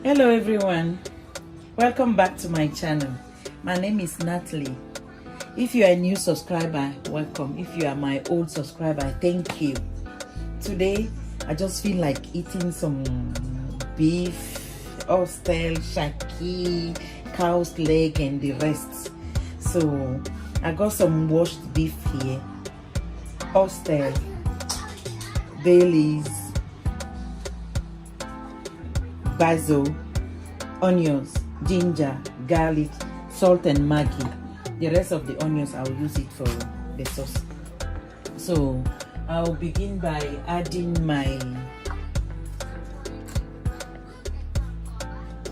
Hello everyone, welcome back to my channel. My name is Natalie. If you are a new subscriber, welcome. If you are my old subscriber, thank you. Today I just feel like eating some beef, oxtail, shaki, cow's leg and the rest. So I got some washed beef here, oxtail, Baileys, basil, onions, ginger, garlic, salt and Maggi. The rest of the onions I'll use it for the sauce. So I'll begin by adding my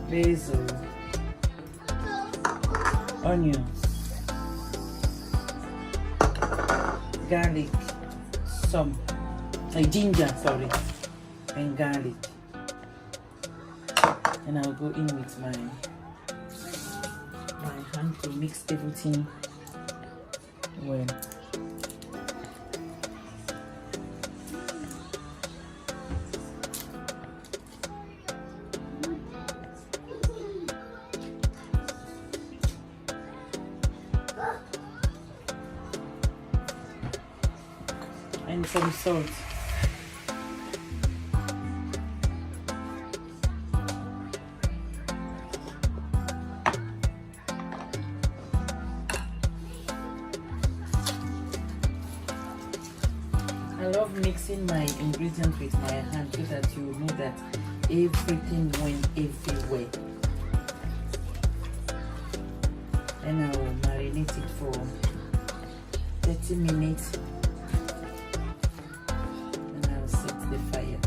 basil, onions, garlic, some ginger, sorry, and garlic. And I'll go in with my hand to mix everything well. And some salt. I love mixing my ingredients with my hand so that you know that everything went everywhere. And I will marinate it for 30 minutes. And I'll set the fire.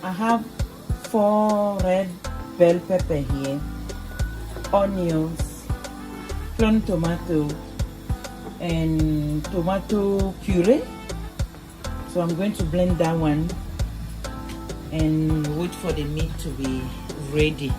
I have 4 red bell pepper here, onions, plain tomato, and tomato puree. So I'm going to blend that one and wait for the meat to be ready.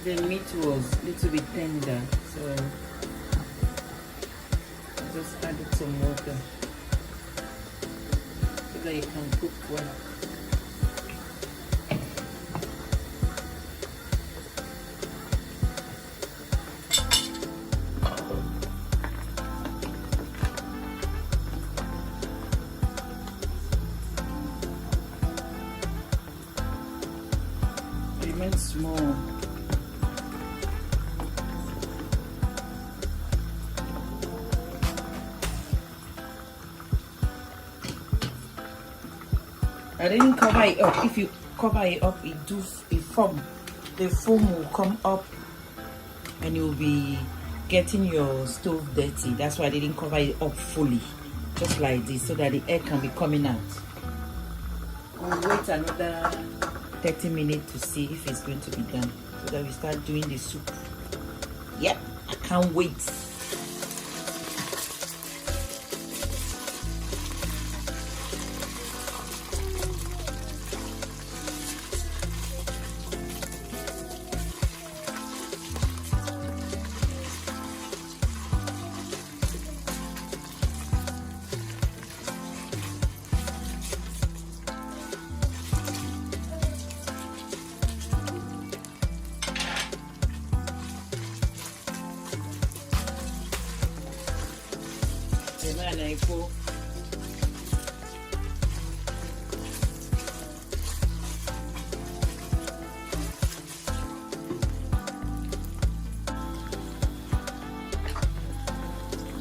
The meat was a little bit tender, so I just added some water so that it can cook well. 3 minutes more. I didn't cover it up. If you cover it up, it form. The foam will come up and you'll be getting your stove dirty. That's why I didn't cover it up fully, just like this, so that the air can be coming out. We'll wait another 30 minutes to see if it's going to be done, so that we start doing the soup. Yep, I can't wait.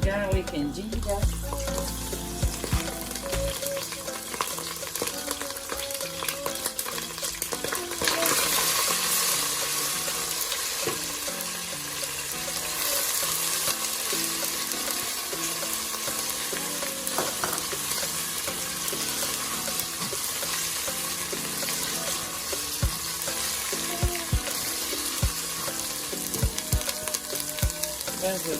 Garlic and ginger. Basil.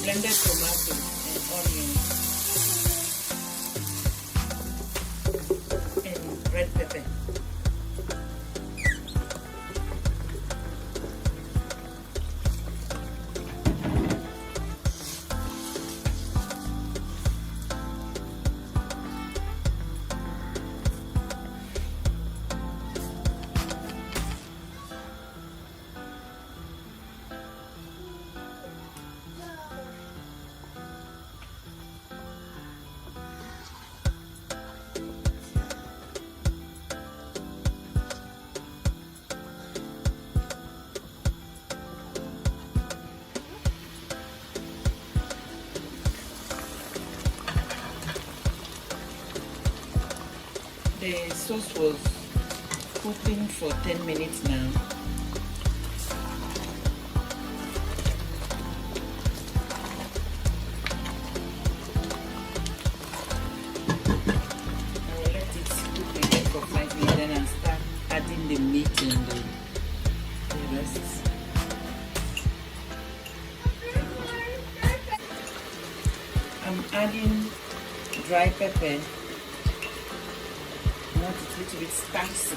Blended tomato and onion and red pepper. The sauce was cooking for 10 minutes now. I will let it cook again for 5 minutes, then I'll start adding the meat and the rest. I'm adding dry pepper. I want it a little bit spicy.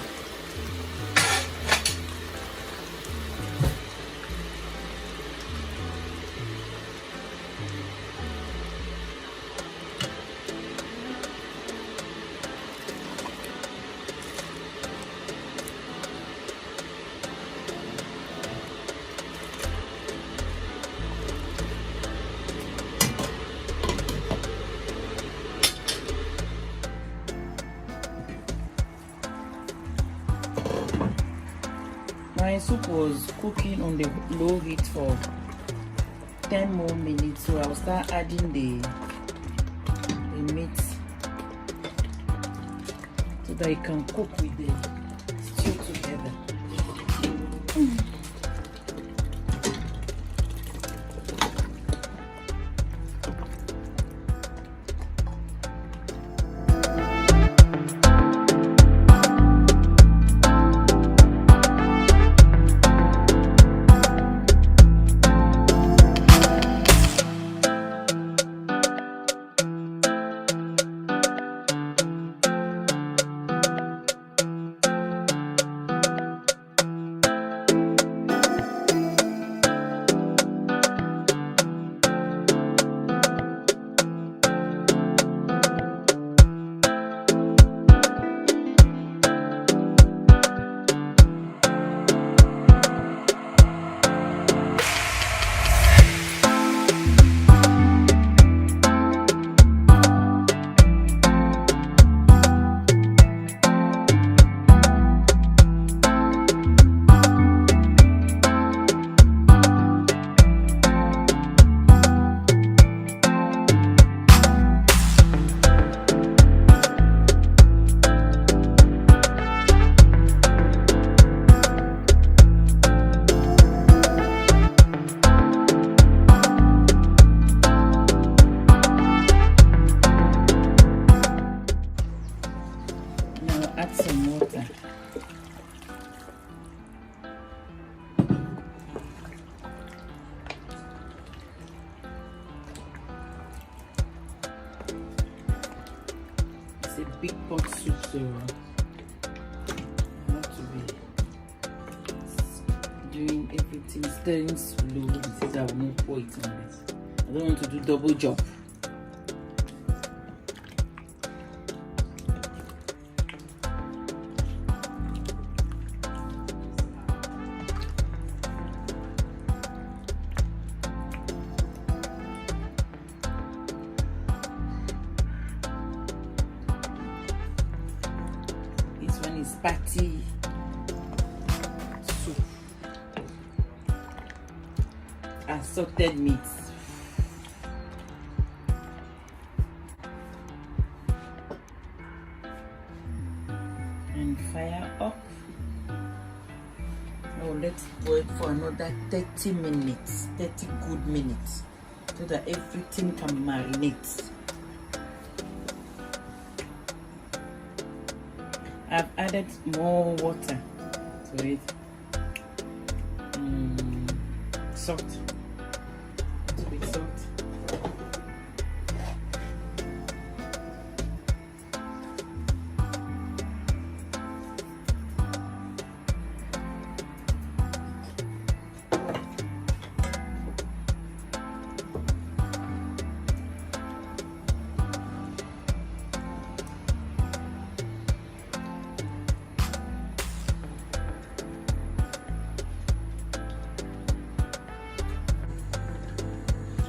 My soup was cooking on the low heat for 10 more minutes, so I'll start adding the meat so that it can cook with the stew together. pot soup, so I have to be doing everything, stirring slow. This is I will not pour it on this. I don't want to do double job. Is patty soup, assorted meat. And fire up. Now let's boil for another 30 minutes, 30 good minutes, so that everything can marinate. I've added more water to it. Salt. A little bit salt.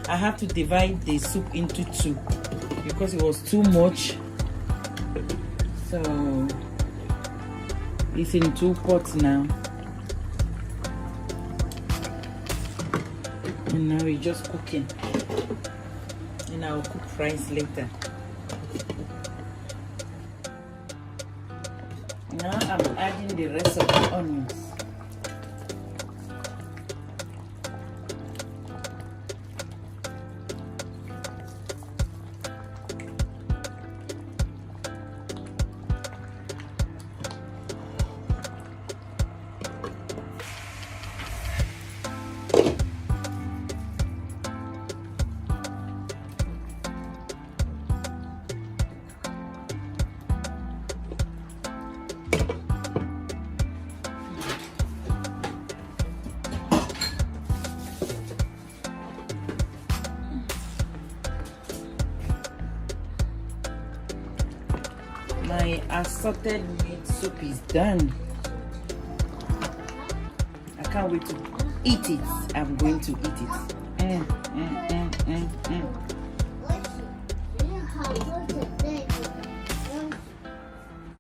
I have to divide the soup into two because it was too much. So it's in 2 pots now. And now we're just cooking. And I'll cook rice later. Now I'm adding the rest of the onions. My assorted meat soup is done. I can't wait to eat it. I'm going to eat it.